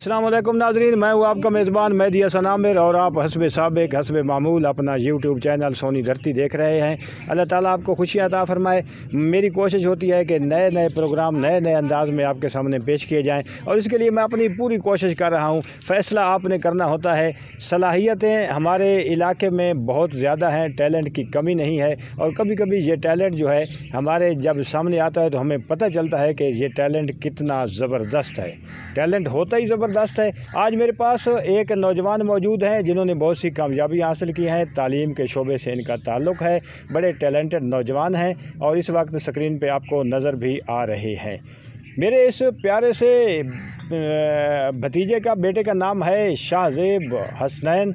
अस्सलाम वालेकुम नाज़रीन, मैं हूँ आपका मेज़बान मेहदी हसन आमिर और आप हस्बे साबिक हस्बे मामूल अपना यूट्यूब चैनल सोनी धरती देख रहे हैं। अल्लाह ताला आपको खुशियाँ अता फ़रमाए। मेरी कोशिश होती है कि नए नए प्रोग्राम नए नए अंदाज़ में आपके सामने पेश किए जाएं और इसके लिए मैं अपनी पूरी कोशिश कर रहा हूँ। फ़ैसला आपने करना होता है। सलाहियतें हमारे इलाके में बहुत ज़्यादा हैं, टैलेंट की कमी नहीं है और कभी कभी ये टैलेंट जो है हमारे जब सामने आता है तो हमें पता चलता है कि ये टैलेंट कितना ज़बरदस्त है। टैलेंट होता ही ज़बरदस्त है। आज मेरे पास एक नौजवान मौजूद हैं जिन्होंने बहुत सी कामयाबी हासिल की हैं। तालीम के शोबे से इनका ताल्लुक़ है। बड़े टैलेंटेड नौजवान हैं और इस वक्त स्क्रीन पे आपको नज़र भी आ रहे हैं। मेरे इस प्यारे से भतीजे का बेटे का नाम है शाहज़ेब हसनैन।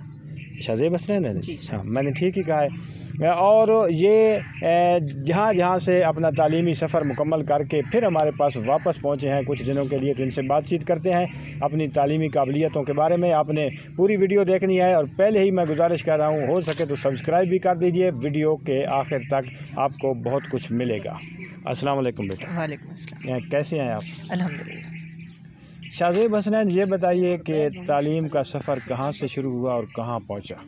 शाहज़ेब हसनैन है जी, हाँ मैंने ठीक ही कहा है। और ये जहाँ जहाँ से अपना तालीमी सफ़र मुकम्मल करके फिर हमारे पास वापस पहुँचे हैं कुछ दिनों के लिए, तो इनसे बातचीत करते हैं अपनी तालीमी काबिलियतों के बारे में। आपने पूरी वीडियो देखनी है और पहले ही मैं गुजारिश कर रहा हूँ, हो सके तो सब्सक्राइब भी कर दीजिए। वीडियो के आखिर तक आपको बहुत कुछ मिलेगा। अस्सलाम वालेकुम बेटा। वालेकुम अस्सलाम। कैसे हैं आप? अल्हम्दुलिल्लाह। शाहज़ेब हसनैन, ये बताइए कि तालीम का सफ़र कहाँ से शुरू हुआ और कहाँ पहुँचा?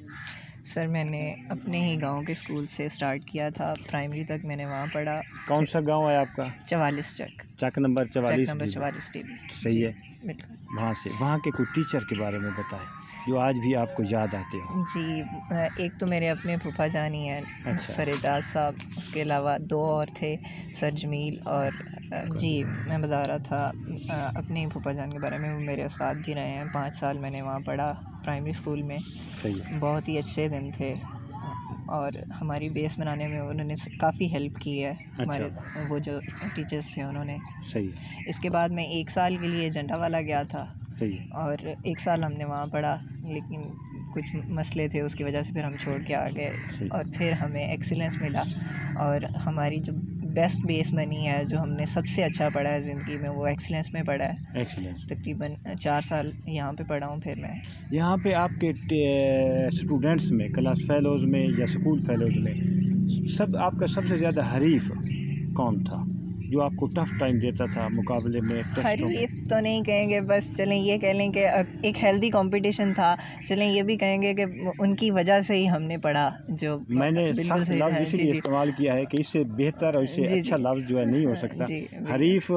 सर मैंने अपने ही गांव के स्कूल से स्टार्ट किया था। प्राइमरी तक मैंने वहाँ पढ़ा। कौन सा गांव है आपका? 44 चक नंबर 44 टीवी। सही है। बिल्कुल। वहाँ के कोई टीचर के बारे में बताएं जो आज भी आपको याद आते हो। जी, एक तो मेरे अपने फूफा जान ही हैं, अच्छा। सर एजाज साहब। उसके अलावा दो और थे, सर जमील और जी मैं बता रहा था अपने फूफा जान के बारे में। वो मेरे उस्ताद भी रहे हैं। 5 साल मैंने वहाँ पढ़ा प्राइमरी स्कूल में। सही है। बहुत ही अच्छे दिन थे और हमारी बेस बनाने में उन्होंने काफ़ी हेल्प की है। हमारे वो जो टीचर्स थे उन्होंने। सही है। इसके बाद मैं 1 साल के लिए जंडावाला गया था। सही है। और 1 साल हमने वहाँ पढ़ा, लेकिन कुछ मसले थे उसकी वजह से फिर हम छोड़ के आ गए और फिर हमें एक्सीलेंस मिला और हमारी जो बेस्ट बेस बनी है, जो हमने सबसे अच्छा पढ़ा है ज़िंदगी में, वो एक्सीलेंस में पढ़ा है। एक्सीलेंस तकरीबन 4 साल यहाँ पे पढ़ा हूँ। फिर मैं यहाँ पे आपके स्टूडेंट्स में, क्लास फेलोज़ में या स्कूल फेलोज़ में आपका सबसे ज़्यादा हरीफ कौन था जो आपको टफ़ टाइम देता था मुकाबले में? हरीफ तो नहीं कहेंगे, बस चलें ये कह लें कि एक हेल्दी कंपटीशन था। चलें ये भी कहेंगे कि उनकी वजह से ही हमने पढ़ा। जो मैंने सख्त लफ्ज़ इसीलिए इस्तेमाल किया है कि इससे बेहतर और इससे अच्छा लफ्ज़ जो है नहीं हो सकता। हरीफ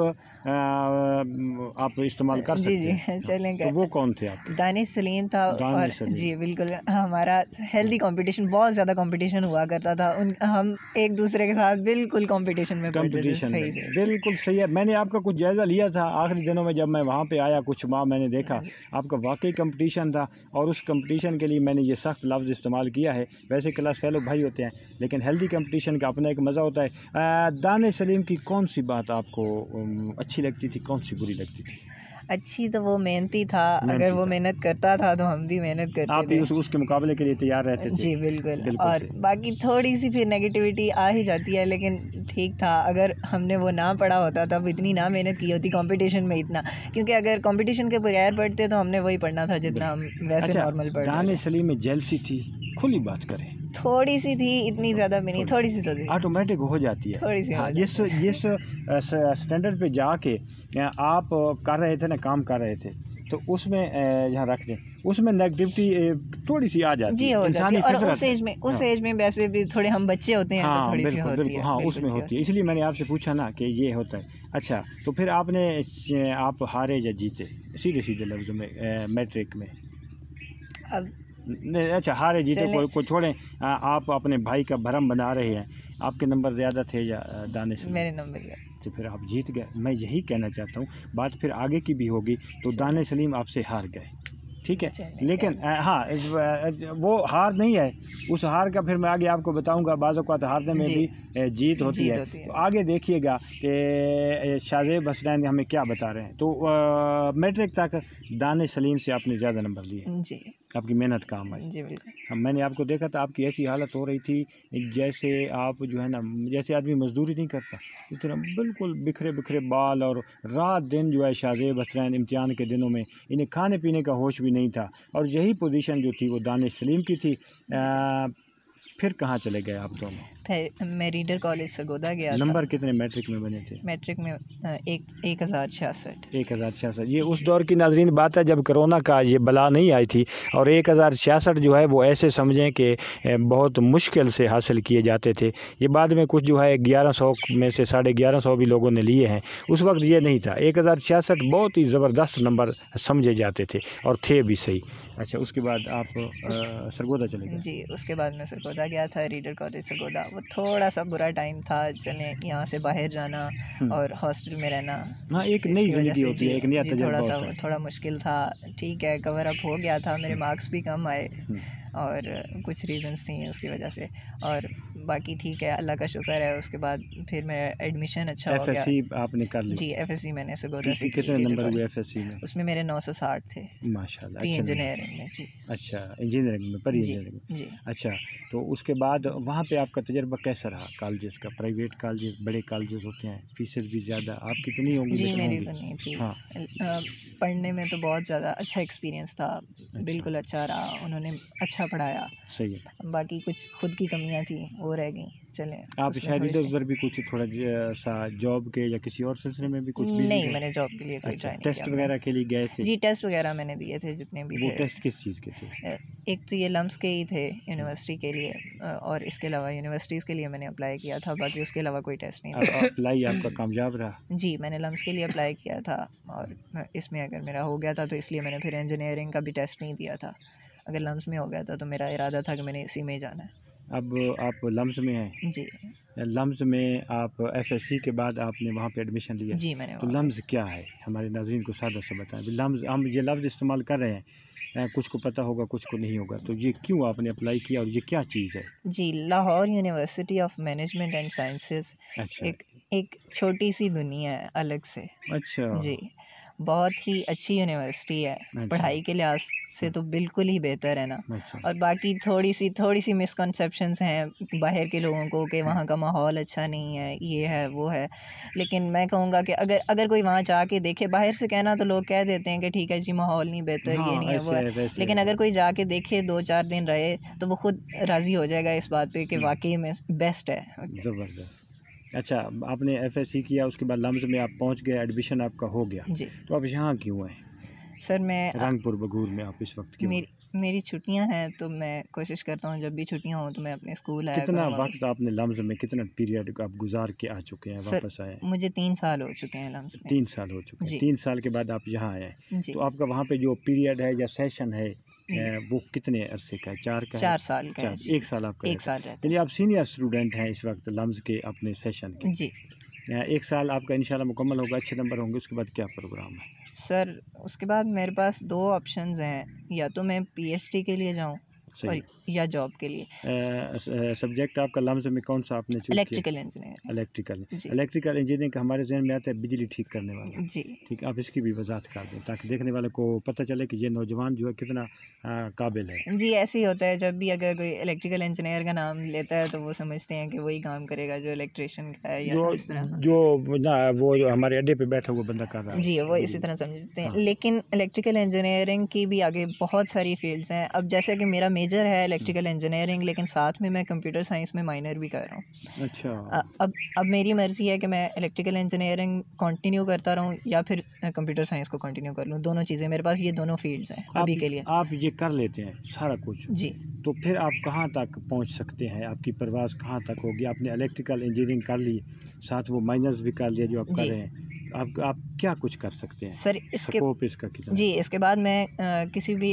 आप इस्तेमाल कर सकते हैं। चलें। तो वो कौन थे आपके? दानिश सलीम था। और जी बिल्कुल, हमारा हेल्दी कंपटीशन, बहुत ज़्यादा कंपटीशन हुआ करता था। हम एक दूसरे के साथ बिल्कुल कंपटीशन में पढ़ते थे। सही से, बिल्कुल सही है। मैंने आपका कुछ जायज़ा लिया था आखिरी दिनों में, जब मैं वहाँ पे आया कुछ माह, मैंने देखा आपका वाकई कंपटीशन था और उस कंपटीशन के लिए मैंने ये सख्त लफ्ज़ इस्तेमाल किया है। वैसे क्लास फेलो भाई होते हैं, लेकिन हेल्दी कंपटीशन का अपना एक मज़ा होता है। दानिश सलीम की कौन सी बात आपको अच्छी लगती थी, कौन सी बुरी लगती थी? अच्छी तो वो मेहनती था। अगर वो मेहनत करता था तो हम भी मेहनत करते थे। आप उसके मुकाबले के लिए तैयार रहते थे? जी बिल्कुल। और बाकी थोड़ी सी फिर नेगेटिविटी आ ही जाती है, लेकिन ठीक था। अगर हमने वो ना पढ़ा होता, तब इतनी ना मेहनत की होती कंपटीशन में इतना, क्योंकि अगर कंपटीशन के बगैर पढ़ते तो हमने वही पढ़ना था जितना हम वैसे नॉर्मल पढ़ते। दानिश सलीम में जेलसी थी, खुली बात करें? थोड़ी सी थी, इतनी ज़्यादा भी नहीं, थोड़ी सी तो थी। ऑटोमेटिक हो जाती है थोड़ी सी। हाँ, जिस स्टैंडर्ड पे जाके आप कर रहे थे ना, काम कर रहे थे, तो उसमें यहाँ रख दें, उसमें नेगेटिविटी थोड़ी सी आ जाती है। इंसानी और उस एज में वैसे भी थोड़े हम बच्चे होते हैं। हाँ, तो थोड़ी सी होती है। हाँ उसमें होती है। इसलिए मैंने आपसे पूछा ना कि ये होता है। अच्छा, तो फिर आप हारे या जीते, सीधे सीधे लफ्ज़ों में मैट्रिक में? अब नहीं, अच्छा हारे जीते को छोड़ें, आप अपने भाई का भरम बना रहे हैं। आपके नंबर ज़्यादा थे या दानिश? मेरे नंबर? तो फिर आप जीत गए। मैं यही कहना चाहता हूँ, बात फिर आगे की भी होगी। तो दानिश सलीम आपसे हार गए, ठीक है, लेकिन हाँ वो हार नहीं है। उस हार का फिर मैं आगे आपको बताऊंगा। बाज़ औक़ात हारने में भी जीत होती है। तो आगे देखिएगा कि शाहज़ेब हसनैन हमें क्या बता रहे हैं। तो मैट्रिक तक दानिश सलीम से आपने ज़्यादा नंबर लिए जी, आपकी मेहनत काम आई। जी बिल्कुल। मैंने आपको देखा था, आपकी ऐसी हालत हो रही थी जैसे आप जो है ना, जैसे आदमी मजदूरी नहीं करता, इतना बिल्कुल बिखरे बिखरे बाल, और रात दिन जो है शाहज़ेब हसनैन इम्तिहान के दिनों में इन्हें खाने पीने का होश भी नहीं था। और यही पोजीशन जो थी वो दानिश सलीम की थी। फिर कहाँ चले गए आप दोनों? फिर मैं रीडर कॉलेज सरगोदा गया था। नंबर कितने मैट्रिक में बने थे? मैट्रिक में 1066। 1066। ये उस दौर की नाजरीन बात है जब कोरोना का ये बला नहीं आई थी, और 1066 जो है वो ऐसे समझें कि बहुत मुश्किल से हासिल किए जाते थे। ये बाद में कुछ जो है 1100 में से 1150 भी लोगों ने लिए हैं। उस वक्त ये नहीं था। 1066 बहुत ही ज़बरदस्त नंबर समझे जाते थे और थे भी सही। अच्छा, उसके बाद आप सरगोदा चले गए? जी, उसके बाद मैं सरगोदा गया था, रीडर कॉलेज सरगोदा। वो थोड़ा सा बुरा टाइम था, चलें यहाँ से बाहर जाना और हॉस्टल में रहना। हाँ, एक नई ज़िंदगी होती है, एक नया तजुर्बा होता है। थोड़ा मुश्किल था। ठीक है, कवर अप हो गया था, मेरे मार्क्स भी कम आए और कुछ रीज़न्स थी उसकी वजह से, और बाकी ठीक है, अल्लाह का शुक्र है। उसके बाद फिर मैं एडमिशन अच्छा हो गया। एफएससी आपने कर ली? जी, एफएससी मैंने सरगोदा से की। कितने नंबर हुए एफएससी में? उसमें मेरे 960 थे। माशाल्लाह, प्री अच्छा इंजीनियरिंग में। जी। अच्छा, इंजीनियरिंग में, प्री इंजीनियरिंग में। जी। अच्छा, तो उसके बाद वहाँ पे आपका तजुर्बा कैसा रहा कॉलेजेस का? प्राइवेट कॉलेजेस, बड़े कॉलेजेस होते हैं, फीसेस भी ज़्यादा, आपकी तो नहीं होंगी? जी, मेरी तो नहीं थी। हाँ। पढ़ने में तो बहुत ज़्यादा अच्छा एक्सपीरियंस था। बिल्कुल अच्छा रहा, उन्होंने अच्छा पढ़ाया। सही है। बाकी कुछ खुद की कमियां थी, वो रह गई। चले, आप शायद इधर उधर भी कुछ थोड़ा सा जॉब के या किसी और सिलसिले में भी कुछ बिजी नहीं, थे? मैंने जॉब के लिए कोई ट्राई नहीं किया। टेस्ट वगैरह के लिए गए थे? जी, टेस्ट वगैरह मैंने दिए थे जितने भी थे। वो टेस्ट किस चीज़ के थे? एक तो ये लम्स के ही थे यूनिवर्सिटी के लिए, और इसके अलावा यूनिवर्सिटीज़ के लिए मैंने अप्लाई किया था। बाकी उसके अलावा कोई टेस्ट नहीं था। अप्लाई आपका कामयाब रहा? जी, मैंने लम्स के लिए अप्लाई किया था, और इसमें अगर मेरा हो गया था तो इसलिए मैंने फिर इंजीनियरिंग का भी टेस्ट नहीं दिया था। अगर लम्स में हो गया था तो मेरा इरादा था कि मैंने इसी में ही जाना है। अब आप लम्स में हैं? जी। लम्स में आप एफएससी के बाद आपने वहाँ पे एडमिशन लिया? जी, मैंने। तो लम्स क्या है, हमारे नाज़रीन को सादा सा बताएं। लम्स, हम ये लफ्ज़ इस्तेमाल कर रहे हैं, कुछ को पता होगा, कुछ को नहीं होगा, तो ये क्यों आपने अप्लाई किया और ये क्या चीज़ है? जी, Lahore University of Management and Sciences. अच्छा। एक छोटी सी दुनिया है अलग से। अच्छा। जी, बहुत ही अच्छी यूनिवर्सिटी है। पढ़ाई के लिहाज से तो बिल्कुल ही बेहतर है ना। अच्छा। और बाकी थोड़ी सी मिसकंसेप्शंस हैं बाहर के लोगों को कि वहाँ का माहौल अच्छा नहीं है, ये है वो है। लेकिन मैं कहूँगा कि अगर कोई वहाँ जाके देखे, बाहर से कहना तो लोग कह देते हैं कि ठीक है जी, माहौल नहीं बेहतर, ये नहीं है, वो है। लेकिन अगर कोई जाके देखे, 2-4 दिन रहे, तो वो खुद राज़ी हो जाएगा इस बात पे कि वाकई में बेस्ट है। ज़बरदस्त। अच्छा, आपने एफएससी किया, उसके बाद लम्स में आप पहुंच गए, एडमिशन आपका हो गया। जी। तो आप यहाँ क्यों हैं? सर, मैं रंगपुर बगूर में आप इस वक्त क्यों? मेरी छुट्टियां हैं, तो मैं कोशिश करता हूँ जब भी छुट्टियां हों तो मैं अपने स्कूल आया कितना करूँ वक्त आपने लम्स में, कितना पीरियड आप गुजार के आ चुके हैं, वापस आए? मुझे 3 साल हो चुके हैं लम्स में। 3 साल हो चुके हैं। 3 साल के बाद आप यहाँ आए हैं। तो आपका वहाँ पे जो पीरियड है या सेशन है, वो कितने अरसे का है? 4 का है? 4 साल का है। 1 साल आपका? 1 साल रहता है। यानी आप सीनियर स्टूडेंट हैं इस वक्त लम्स के अपने सेशन के? जी। 1 साल आपका इंशाल्लाह मुकम्मल होगा, अच्छे नंबर होंगे, उसके बाद क्या प्रोग्राम है? सर, उसके बाद मेरे पास 2 ऑप्शंस हैं, या तो मैं पीएचडी के लिए जाऊँ और या जॉब के लिए। सब्जेक्ट आपका लम्स में कौन सा आपने चूज किया? Electrical engineer. इलेक्ट्रिकल इंजीनियरिंग हमारे जहन में आता है बिजली ठीक करने वाला। जी। ठीक, आप इसकी भी वजाहत कर दें ताकि देखने वाले को पता चले कि ये नौजवान जो है कितना काबिल है। जी, ऐसे ही होता है, जब भी अगर कोई इलेक्ट्रिकल इंजीनियर का नाम लेता है तो वो समझते हैं कि वही काम करेगा जो इलेक्ट्रिशियन का है, या इस तरह वो जो हमारे अड्डे पे बैठा हुआ बंदा कर रहा है। जी, वो इसी तरह समझते हैं। लेकिन इलेक्ट्रिकल इंजीनियरिंग की भी आगे बहुत सारी फील्ड्स हैं। अब जैसे कि मेरा मेजर है इलेक्ट्रिकल इंजीनियरिंग, लेकिन साथ में मैं कंप्यूटर साइंस में माइनर भी कर रहा हूँ। अच्छा। अब मेरी मर्ज़ी है कि मैं इलेक्ट्रिकल इंजीनियरिंग कंटिन्यू करता रहूँ या फिर कंप्यूटर साइंस को कंटिन्यू कर लूँ। दोनों चीज़ें मेरे पास, ये दोनों फील्ड्स हैं अभी के लिए। आप ये कर लेते हैं सारा कुछ जी, तो फिर आप कहाँ तक पहुँच सकते हैं? आपकी परवाज़ कहाँ तक होगी? आपने इलेक्ट्रिकल इंजीनियरिंग कर ली, साथ वो माइनर्स भी कर लिया जो आप कर रहे हैं, आप क्या कुछ कर सकते हैं सर? स्कोप इसका कितना? जी, इसके बाद मैं किसी भी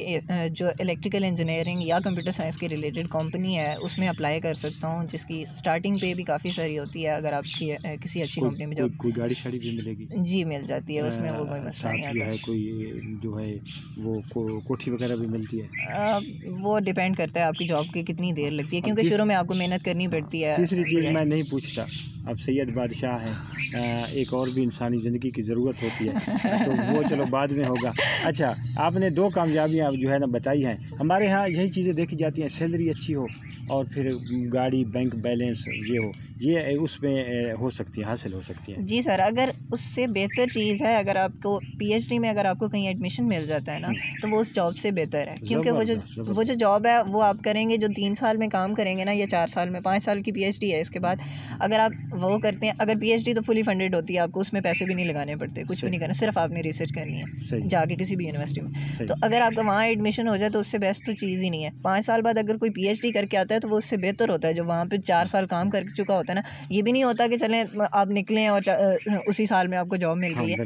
जो इलेक्ट्रिकल इंजीनियरिंग या कंप्यूटर साइंस के रिलेटेड कंपनी है उसमें अप्लाई कर सकता हूँ, जिसकी स्टार्टिंग पे भी काफ़ी सारी होती है। अगर आप किसी अच्छी कंपनी में जब कोई गाड़ी शाड़ी भी मिलेगी? जी, मिल जाती है, उसमें वो कोई मसला नहीं आता। है कोई जो है वो कोठी वगैरह भी मिलती है? वो डिपेंड करता है आपकी जॉब की कितनी देर लगती है, क्योंकि शुरू में आपको मेहनत करनी पड़ती है। तीसरी चीज़ मैं नहीं पूछता, अब सैयद बादशाह हैं, एक और भी इंसानी ज़िंदगी की ज़रूरत होती है तो वो चलो बाद में होगा। अच्छा, आपने 2 कामयाबियाँ जो है ना बताई हैं। हमारे यहाँ यही चीज़ें देखी जाती हैं, सैलरी अच्छी हो और फिर गाड़ी, बैंक बैलेंस ये हो, ये उसमें हो सकती है, हासिल हो सकती है। जी सर, अगर उससे बेहतर चीज़ है, अगर आपको पीएचडी में अगर आपको कहीं एडमिशन मिल जाता है ना, तो वो उस जॉब से बेहतर है, क्योंकि वो जो जॉब है वो आप करेंगे, जो 3 साल में काम करेंगे ना, या 4 साल में, 5 साल की पीएचडी है इसके बाद, अगर आप वो करते हैं, अगर पीएचडी तो फुली फंडेड होती है, आपको उसमें पैसे भी नहीं लगाने पड़ते, कुछ भी नहीं करना, सिर्फ आपने रिसर्च करनी है जाके किसी भी यूनिवर्सिटी में। तो अगर आपका वहाँ एडमिशन हो जाए तो उससे बेस्ट तो चीज़ ही नहीं है। 5 साल बाद अगर कोई पीएचडी करके आता है तो वो उससे बेहतर होता है, जो वहाँ पे 4 साल काम कर चुका होता है ना। ये भी नहीं होता कि चलें आप निकलें और उसी साल में आपको जॉब मिल गई है,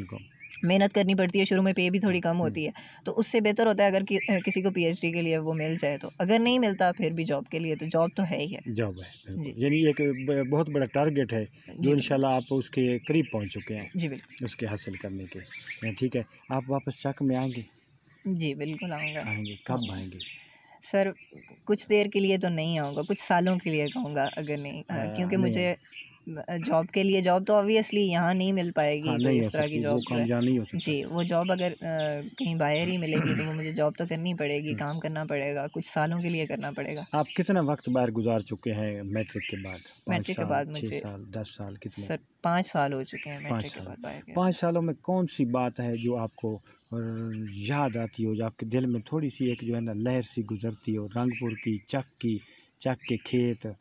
मेहनत करनी पड़ती है, शुरू में पे भी थोड़ी कम होती है, तो उससे बेहतर होता है अगर किसी को पीएचडी के लिए वो मिल जाए। तो अगर नहीं मिलता फिर भी जॉब के लिए तो जॉब तो है ही है, जॉब है। यानी एक बहुत बड़ा टारगेट है जो इंशाल्लाह आप उसके करीब पहुंच चुके हैं। जी बिल्कुल, उसके हासिल करने के। ठीक है, आप वापस चक में आएंगे? जी बिल्कुल आऊँगा। आएंगे, कब आएंगे? सर कुछ देर के लिए तो नहीं आऊँगा, कुछ सालों के लिए कहूँगा अगर नहीं, क्योंकि मुझे जॉब के लिए, जॉब तो ऑब्वियसली यहाँ नहीं मिल पाएगी। हाँ, कोई नहीं इस तरह की जॉब नहीं हो सकता। जी, वो जॉब अगर कहीं बाहर ही मिलेगी तो वो मुझे जॉब तो करनी पड़ेगी, काम करना पड़ेगा, कुछ सालों के लिए करना पड़ेगा। आप कितना वक्त बाहर गुजार चुके हैं मैट्रिक के बाद? मैट्रिक के बाद 6 मुझे साल, 10 साल, कितने? सर 5 साल हो चुके हैं मैट्रिक के बाद बाहर गए। 5 सालों में कौन सी बात है जो आपको याद आती हो, जो आपके दिल में थोड़ी सी एक जो है ना लहर सी गुजरती हो? रंगपुर की, चक के खेत,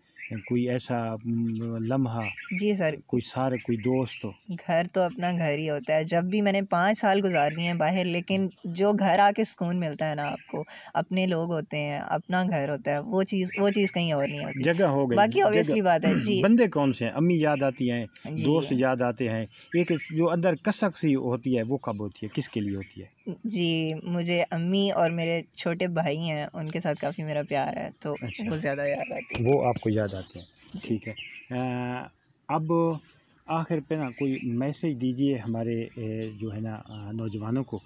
कोई ऐसा लम्हा? जी सर, कोई दोस्त हो? घर तो अपना घर ही होता है। जब भी मैंने 5 साल गुजार दिए हैं बाहर, लेकिन जो घर आके सुकून मिलता है ना आपको, अपने लोग होते हैं, अपना घर होता है, वो चीज़ कहीं और नहीं होती। जगह हो गई, बाकी ऑब्वियसली बात है जी। बंदे कौन से हैं? अम्मी याद आती हैं, दोस्त याद आते हैं, एक जो अंदर कसक सी होती है वो कब होती है, किसके लिए होती है? जी, मुझे अम्मी और मेरे छोटे भाई हैं, उनके साथ काफ़ी मेरा प्यार है, तो वो ज़्यादा याद आती है। वो आपको याद आते हैं, ठीक है। अब आखिर पे ना कोई मैसेज दीजिए हमारे जो है ना नौजवानों को।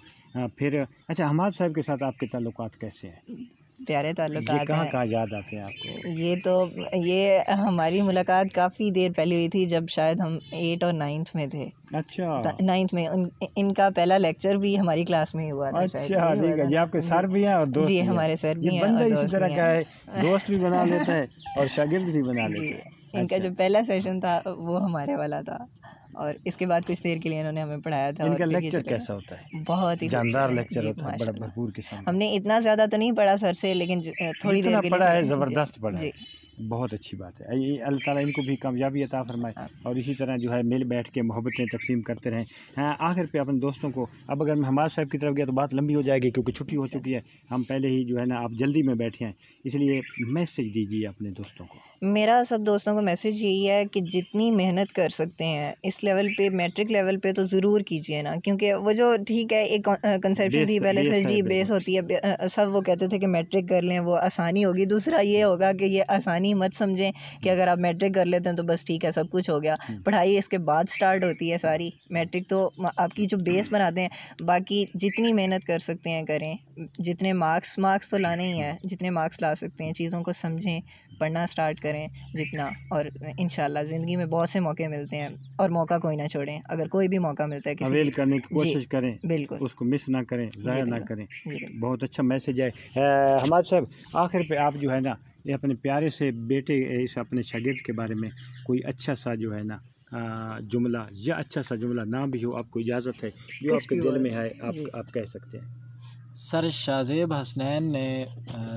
फिर अच्छा, हमाद साहब के साथ आपके ताल्लुकात कैसे हैं? प्यारे ताल्लुकात हैं। कहाँ याद आते हैं आपको? ये हमारी मुलाकात काफ़ी देर पहले हुई थी, जब शायद हम 8 और 9th में थे। अच्छा, 9th में इनका पहला लेक्चर भी हमारी क्लास में ही हुआ था। अच्छा, ठीक है जी। आपके सर भी हैं और दोस्त जी, भी हमारे सर भी हैं। बंदा इसी तरह का है, दोस्त भी बना लेता है और शागिर्द भी बना लेता है। इनका जो पहला सेशन था वो हमारे वाला था, और इसके बाद कुछ देर के लिए इन्होंने हमें पढ़ाया था। इनका लेक्चर कैसा होता है? बहुत ही जानदार लेक्चर होता है, बड़ा भरपूर किस्म। हमने इतना ज़्यादा तो नहीं पढ़ा सर से, लेकिन थोड़ी देर के लिए पढ़ा है, ज़बरदस्त पढ़ा है। बहुत अच्छी बात है। ये अल्लाह ताला इनको भी कामयाबी अता फरमाए और इसी तरह जो है मिल बैठ के मोहब्बतें तकसीम करते रहें। हाँ, आखिर पे अपने दोस्तों को, अब अगर मैं हमाद साहब की तरफ गया तो बात लंबी हो जाएगी, क्योंकि छुट्टी हो चुकी है। हम पहले ही जो है ना, आप जल्दी में बैठे हैं, इसलिए मैसेज दीजिए अपने दोस्तों को। मेरा सब दोस्तों को मैसेज यही है कि जितनी मेहनत कर सकते हैं इस लेवल पे, मैट्रिक लेवल पे तो ज़रूर कीजिए ना, क्योंकि वो जो ठीक है एक कंसेप्शन थी पहले से जी, बेस होती है। सब वो कहते थे कि मैट्रिक कर लें वो आसानी होगी। दूसरा ये होगा कि ये आसानी मत समझें कि अगर आप मैट्रिक कर लेते हैं तो बस ठीक है, सब कुछ हो गया। पढ़ाई इसके बाद स्टार्ट होती है सारी। मैट्रिक तो आपकी जो बेस बनाते हैं, बाकी जितनी मेहनत कर सकते हैं करें, जितने मार्क्स तो लाने ही हैं, जितने मार्क्स ला सकते हैं, चीज़ों को समझें, पढ़ना स्टार्ट करें जितना, और इंशाल्लाह ज़िंदगी में बहुत से मौके मिलते हैं, और मौका कोई ना छोड़ें। अगर कोई भी मौका मिलता है अवेल करने की कोशिश करें, बिल्कुल, उसको मिस ना करें, ज़ाया ना करें। बहुत अच्छा मैसेज है। हमाद साहब, आखिर पे आप जो है ना, ये अपने प्यारे से बेटे, इस अपने शागिर्द के बारे में कोई अच्छा सा जो है ना जुमला, या अच्छा सा जुमला ना भी हो, आपको इजाज़त है, जो आपके दिल में है आप कह सकते हैं। सर शाहज़ेब हसनैन ने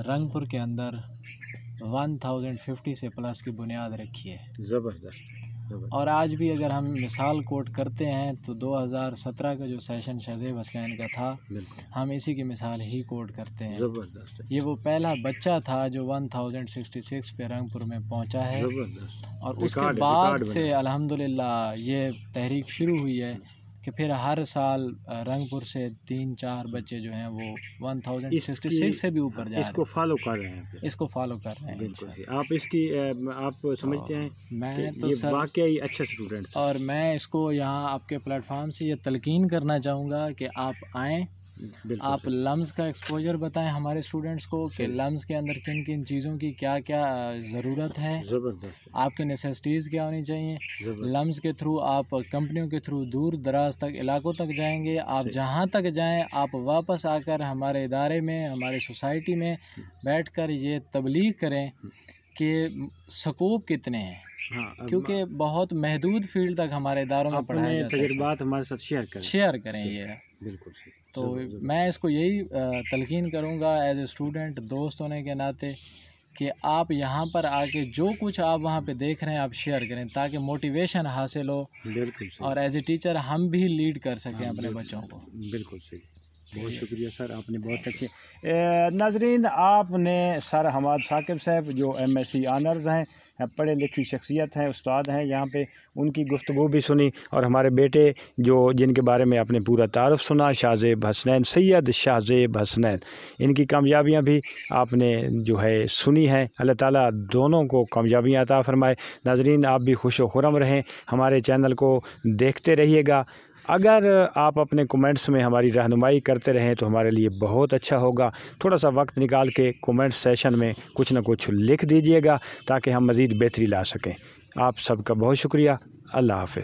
रंगपुर के अंदर 1050 से प्लस की बुनियाद रखी है। ज़बरदस्त। और आज भी अगर हम मिसाल कोट करते हैं तो 2017 का जो सेशन शाहज़ेब हसनैन का था, हम इसी की मिसाल ही कोट करते हैं। ज़बरदस्त। ये वो पहला बच्चा था जो 1066 पे रंगपुर में पहुंचा है, और उसके बाद से अल्हम्दुलिल्लाह ये तहरीक शुरू हुई है कि फिर हर साल रंगपुर से 3-4 बच्चे जो हैं वो 1066 से भी ऊपर जा रहे हैं। इसको फॉलो कर रहे हैं, इसको फॉलो कर रहे हैं। बिल्कुल। आप इसकी आप समझते हैं? मैं तो ये वाकई अच्छा स्टूडेंट, और मैं इसको यहाँ आपके प्लेटफार्म से ये तलकीन करना चाहूँगा कि आप आएँ, आप लम्स का एक्सपोजर बताएं हमारे स्टूडेंट्स को कि लम्स के अंदर किन किन चीज़ों की क्या क्या ज़रूरत है, आपके नेसेसिटीज़ क्या होनी चाहिए। लम्स के थ्रू आप कंपनियों के थ्रू दूर दराज तक इलाकों तक जाएंगे। आप जहाँ तक जाएं, आप वापस आकर हमारे इदारे में, हमारी सोसाइटी में बैठकर ये तबलीग करें कि स्कोप कितने हैं, हाँ, क्योंकि बहुत महदूद फील्ड तक हमारे इदारों में पढ़ाया जाता है। तजुर्बात हमारे साथ शेयर करें। ये बिल्कुल सही। तो मैं इसको यही तलकीन करूँगा एज ए स्टूडेंट, दोस्त होने के नाते, कि आप यहाँ पर आके जो कुछ आप वहाँ पे देख रहे हैं आप शेयर करें, ताकि मोटिवेशन हासिल हो। बिल्कुल सही। और एज ए टीचर हम भी लीड कर सकें अपने बच्चों को। बिल्कुल सही। बहुत शुक्रिया सर, आपने बहुत अच्छे। नाजरीन, आपने सर हमाद साकिब साहब जो MSc ऑनर्स हैं, पढ़े लिखी शख्सियत हैं, उस्ताद हैं यहाँ पे, उनकी गुफ्तगू भी सुनी। और हमारे बेटे जो जिनके बारे में आपने पूरा तारुफ सुना, शाहज़ेब हसनैन, सैयद शाहज़ेब हसनैन, इनकी कामयाबियाँ भी आपने जो है सुनी हैं। अल्लाह ताला दोनों को कामयाबियाँ अता फ़रमाए। नाजरीन, आप भी खुश व खुर्रम रहें, हमारे चैनल को देखते रहिएगा। अगर आप अपने कमेंट्स में हमारी रहनुमाई करते रहें तो हमारे लिए बहुत अच्छा होगा। थोड़ा सा वक्त निकाल के कमेंट सेशन में कुछ ना कुछ लिख दीजिएगा ताकि हम मज़ीद बेहतरी ला सकें। आप सबका बहुत शुक्रिया। अल्लाह हाफ़िज़।